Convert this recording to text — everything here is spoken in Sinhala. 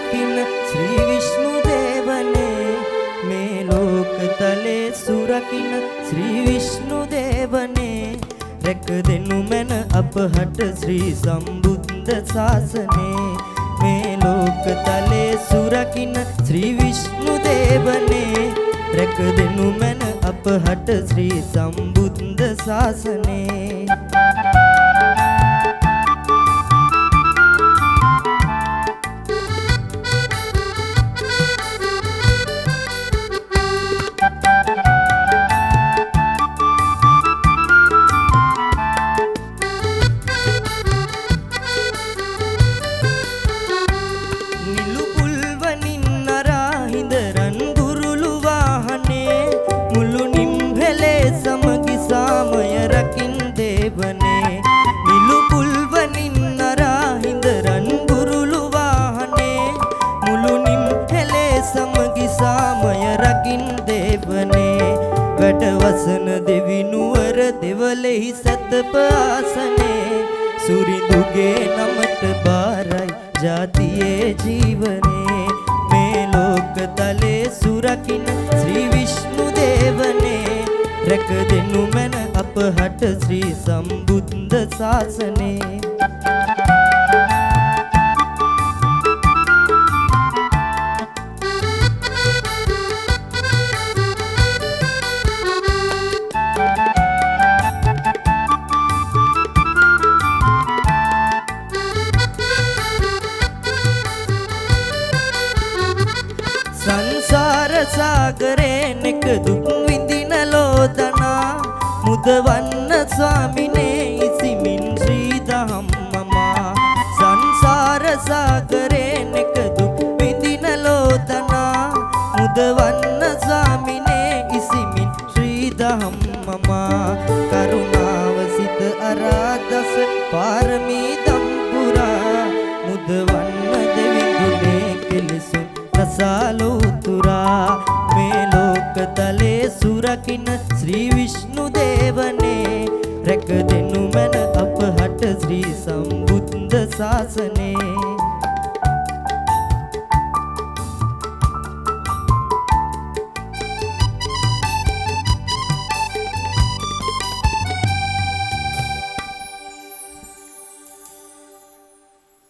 රකින්න ශ්‍රී විෂ්ණු දේවනේ මේ ලෝකතලේ සුරකින්න ශ්‍රී විෂ්ණු දේවනේ රැක දෙනු මැන අපහට ශ්‍රී සම්බුද්ධ ශාසනේ මේ ලෝකතලේ සුරකින්න ශ්‍රී විෂ්ණු දේවනේ රැක දෙනු මැන අපහට ශ්‍රී සම්බුද්ධ ශාසනේ වැඩවසන දෙවිනුවර දෙවලෙහි සැතප ආසනේ සුරිඳුගේ නමට බාරයි ජාතියේ ජීවනේ මේ ලෝකතලේ සුරකින්න ශ්‍රී විෂ්ණු දේවනේ රැක දෙනු මැන අපහට ශ්‍රී සම්බුද්ධ ශාසනේ සංසාර සාගරේ නෙක දුක් විඳින ලෝදනා මුදවන්න ස්වාමිනේ ඉසිමින් ශ්‍රී දහම් මමා සංසාර සාගරේ නෙක දුක් විඳින ලෝදනා මුදවන්න ස්වාමිනේ ඉසිමින් ශ්‍රී දහම් මමා කරුණාව සිත අරාදස පාරමී දම් පුරා මුදවන්න දෙවිඳුනේ කෙලෙසුන් රසාලෝතුරා මේ ලෝකතලේ සුරකින්න ශ්‍රී විෂ්ණු දේවනේ රැක දෙනු මැන අපහට ශ්‍රී සම්බුද්ධ ශාසනේ